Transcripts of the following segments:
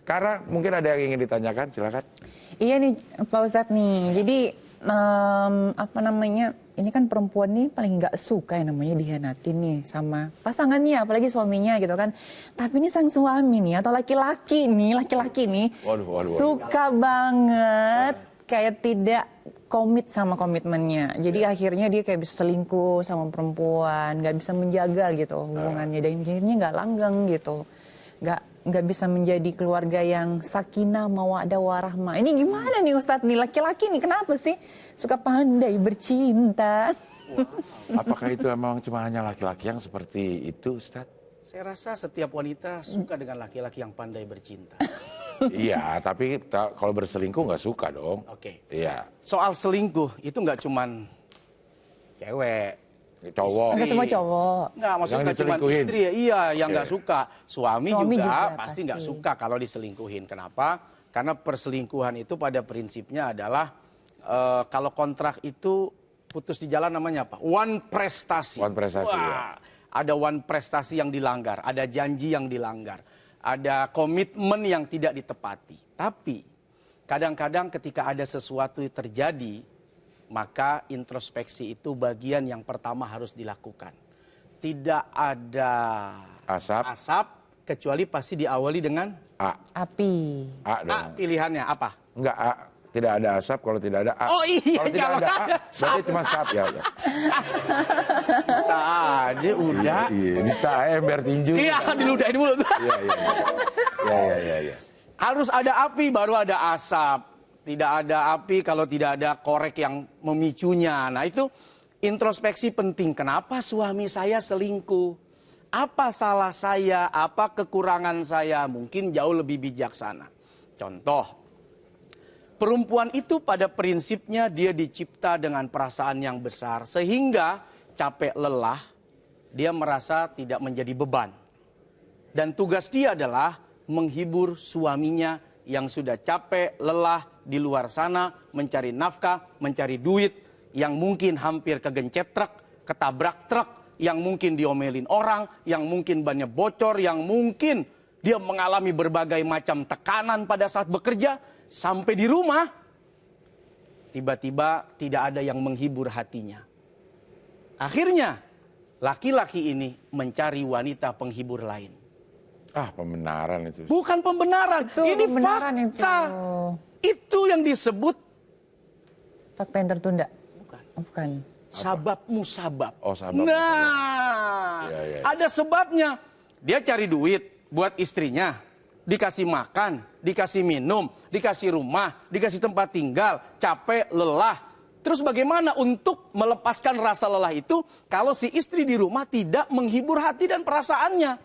Karena mungkin ada yang ingin ditanyakan, silakan. Iya nih Pak Ustadz nih, jadi apa namanya, ini kan perempuan nih paling nggak suka yang namanya dihianatin nih sama pasangannya, apalagi suaminya gitu kan. Tapi ini sang suami nih atau laki-laki nih Waduh. suka banget kayak tidak komit sama komitmennya. Jadi akhirnya dia kayak bisa selingkuh sama perempuan, nggak bisa menjaga gitu hubungannya, dan akhirnya nggak langgeng gitu, nggak bisa menjadi keluarga yang sakinah mawaddah warahmah. Ini gimana nih Ustadz nih, laki-laki nih kenapa sih suka pandai bercinta? Apakah itu memang cuma hanya laki-laki yang seperti itu, Ustadz? Saya rasa setiap wanita suka dengan laki-laki yang pandai bercinta. Iya, tapi kalau berselingkuh nggak suka dong. Oke. Iya. Soal selingkuh itu nggak cuman cewek, Cowok. Enggak semua cowok. nggak maksudnya Yang nggak cuma diselingkuhin. istri ya. Iya, yang Oke. nggak suka. Suami Suami juga juga pasti nggak pasti. suka kalau diselingkuhin. Kenapa? Karena perselingkuhan itu pada prinsipnya adalah kalau kontrak itu putus di jalan namanya apa? One prestasi. One prestasi, ya. Ada one prestasi yang dilanggar, ada janji yang dilanggar, ada komitmen yang tidak ditepati. Tapi kadang-kadang ketika ada sesuatu yang terjadi, maka introspeksi itu bagian yang pertama harus dilakukan. Tidak ada asap kecuali pasti diawali dengan A. Api. A dong. A. Pilihannya apa? Enggak A. Tidak ada asap kalau tidak ada A. Oh iya, Kalau tidak ada A, jangan. berarti cuma sap ya. Bisa aja udah. Iya, bisa ya biar tinju. Iya, diludahin dulu. Iya. Harus ada api baru ada asap. Tidak ada api kalau tidak ada korek yang memicunya. Nah itu introspeksi penting. Kenapa suami saya selingkuh? Apa salah saya? Apa kekurangan saya? Mungkin jauh lebih bijaksana. Contoh. Perempuan itu pada prinsipnya dia dicipta dengan perasaan yang besar. Sehingga capek lelah dia merasa tidak menjadi beban. Dan tugas dia adalah menghibur suaminya yang sudah capek lelah di luar sana. Mencari nafkah, mencari duit. Yang mungkin hampir kegencet truk, ketabrak truk. Yang mungkin diomelin orang, yang mungkin bannya bocor, yang mungkin dia mengalami berbagai macam tekanan pada saat bekerja. Sampai di rumah, tiba-tiba tidak ada yang menghibur hatinya. Akhirnya, laki-laki ini mencari wanita penghibur lain. Ah, pembenaran itu. Bukan pembenaran, Itu ini pembenaran fakta. Itu yang disebut Fakta yang tertunda. bukan. Bukan. Sabab musabab. Oh, sabab Nah, Ya. ada sebabnya. Dia cari duit buat istrinya. Dikasih makan, dikasih minum, dikasih rumah, dikasih tempat tinggal, capek, lelah. Terus bagaimana untuk melepaskan rasa lelah itu kalau si istri di rumah tidak menghibur hati dan perasaannya?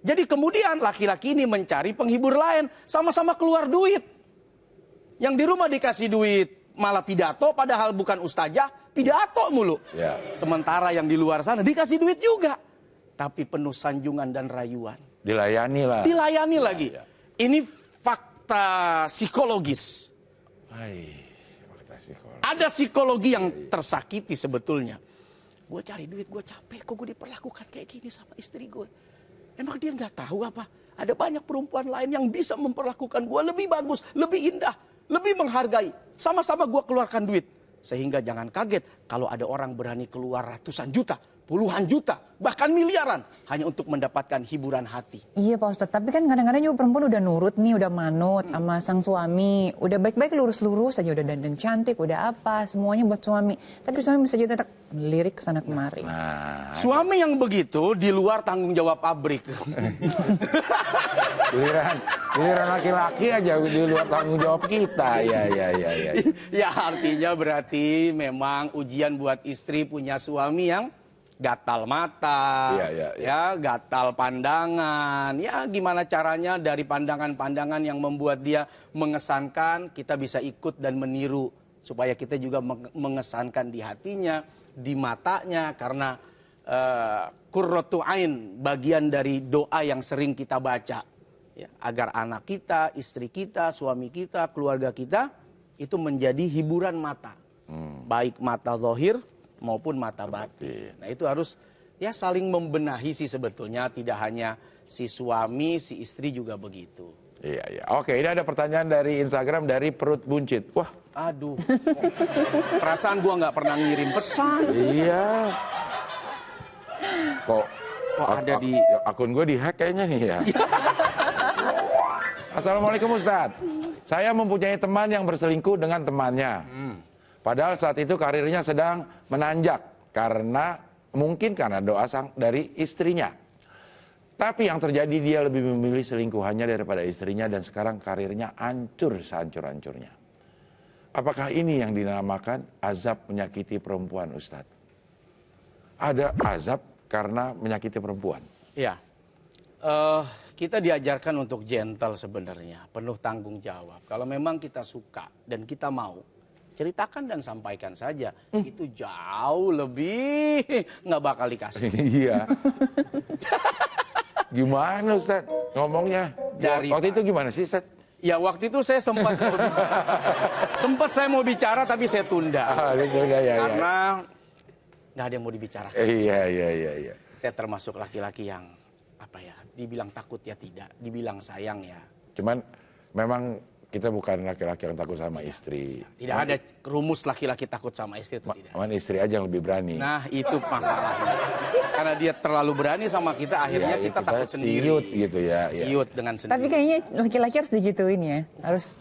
Jadi kemudian laki-laki ini mencari penghibur lain, sama-sama keluar duit. Yang di rumah dikasih duit, malah pidato, padahal bukan ustazah, pidato mulu. Ya. Sementara yang di luar sana dikasih duit juga, tapi penuh sanjungan dan rayuan. Dilayani lah. Dilayani lagi. ya. Ini fakta psikologis. Fakta psikologis. Ada psikologi yang tersakiti sebetulnya. Gue cari duit, gue capek, kok gue diperlakukan kayak gini sama istri gue. Emang dia nggak tahu apa? Ada banyak perempuan lain yang bisa memperlakukan gue lebih bagus, lebih indah, lebih menghargai. Sama-sama gue keluarkan duit. Sehingga jangan kaget kalau ada orang berani keluar ratusan juta, puluhan juta, bahkan miliaran hanya untuk mendapatkan hiburan hati. Iya Pak Ustadz, tapi kan kadang-kadang juga perempuan udah nurut nih, udah manut sama sang suami. Udah baik-baik lurus-lurus aja, udah dandan cantik, udah apa, semuanya buat suami. Tapi suami bisa jadi tetap lirik kesana kemari. Nah, Suami yang begitu di luar tanggung jawab pabrik. giliran laki-laki aja di luar tanggung jawab kita. Ya. Ya artinya berarti memang ujian buat istri punya suami yang gatal mata, ya gatal pandangan. Ya gimana caranya dari pandangan-pandangan yang membuat dia mengesankan, kita bisa ikut dan meniru. Supaya kita juga mengesankan di hatinya, di matanya. Karena qurratu ain, bagian dari doa yang sering kita baca. Ya, agar anak kita, istri kita, suami kita, keluarga kita, itu menjadi hiburan mata. Baik mata zahir maupun mata batin. Nah itu harus ya saling membenahi sih sebetulnya, tidak hanya si suami, si istri juga begitu. Iya, iya. Oke, ini ada pertanyaan dari Instagram dari Perut Buncit. Wah, Aduh, perasaan gua nggak pernah ngirim pesan. iya. Kok Ada di... akun gue dihack kayaknya nih ya. Assalamualaikum Ustadz. Saya mempunyai teman yang berselingkuh dengan temannya. Padahal saat itu karirnya sedang menanjak mungkin karena doa dari istrinya. Tapi yang terjadi dia lebih memilih selingkuhannya daripada istrinya dan sekarang karirnya hancur sehancur-hancurnya. Apakah ini yang dinamakan azab menyakiti perempuan, Ustadz? Ada azab karena menyakiti perempuan. Ya, kita diajarkan untuk gentle sebenarnya, penuh tanggung jawab. Kalau memang kita suka dan kita mau, ceritakan dan sampaikan saja. Itu jauh lebih nggak bakal dikasih. Iya. Gimana Ustadz ngomongnya? Waktu itu gimana sih Ustadz? Ya waktu itu saya sempat mau bicara tapi saya tunda. Karena nggak ada yang mau dibicarakan. Iya. Saya termasuk laki-laki yang dibilang takut ya tidak, dibilang sayang ya. Cuman memang kita bukan laki-laki yang takut sama istri. Tidak ada rumus laki-laki takut sama istri itu tidak. Cuman istri aja yang lebih berani. Nah itu masalahnya. Karena dia terlalu berani sama kita, akhirnya kita takut sendiri. Ciut gitu ya. Ciut dengan sendiri. Tapi kayaknya laki-laki harus digituin ya. Harus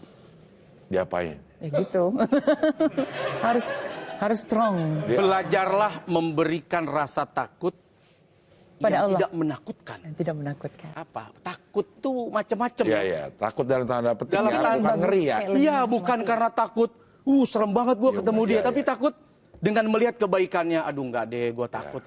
diapain? ya gitu. harus strong. Belajarlah memberikan rasa takut Pada yang Allah. tidak menakutkan. Tidak menakutkan. Apa? Takut tuh macam-macam Iya, ya. iya. Takut dalam tanda petik Dalam ya, tanda bukan ngeri ya. Iya, bukan karena takut. Serem banget gue ketemu dia. Tapi takut dengan melihat kebaikannya. Aduh nggak deh, gue takut.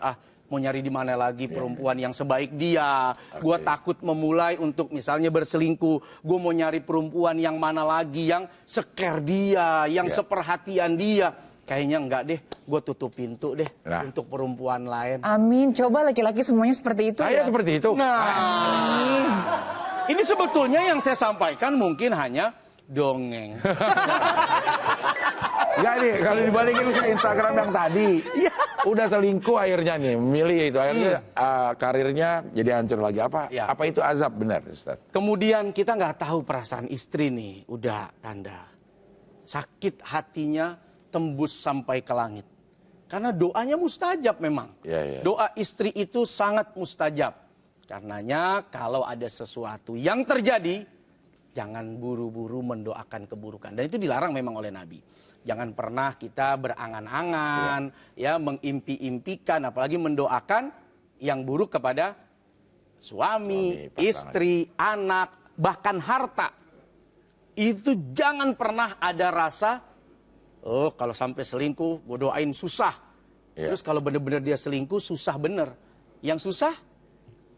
Mau nyari di mana lagi perempuan yang sebaik dia. Gue takut memulai untuk misalnya berselingkuh. Gue mau nyari perempuan yang mana lagi yang secare dia, yang seperhatian dia. Kayaknya enggak deh, gue tutup pintu deh untuk perempuan lain. Amin, coba laki-laki semuanya seperti itu. Saya seperti itu. Nah, ini sebetulnya yang saya sampaikan mungkin hanya dongeng. Enggak nih, kalau dibalikin ke Instagram yang tadi, udah selingkuh akhirnya nih, memilih itu akhirnya karirnya jadi hancur lagi. Apa itu azab benar, Ustaz? Kemudian kita nggak tahu perasaan istri nih, udah Anda sakit hatinya tembus sampai ke langit. Karena doanya mustajab memang. Doa istri itu sangat mustajab. Karenanya kalau ada sesuatu yang terjadi, jangan buru-buru mendoakan keburukan. Dan itu dilarang memang oleh Nabi. Jangan pernah kita berangan-angan, mengimpi-impikan, apalagi mendoakan yang buruk kepada suami, istri, anak, bahkan harta. Itu jangan pernah ada rasa, kalau sampai selingkuh, gue doain susah. Terus kalau benar-benar dia selingkuh, susah bener. Yang susah,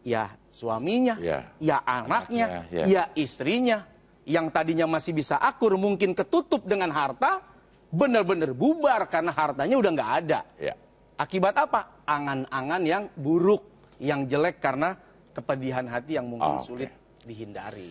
ya suaminya, ya anaknya, ya istrinya. Yang tadinya masih bisa akur, mungkin ketutup dengan harta, benar-benar bubar karena hartanya udah nggak ada. Akibat apa? Angan-angan yang buruk, yang jelek karena kepedihan hati yang mungkin sulit dihindari.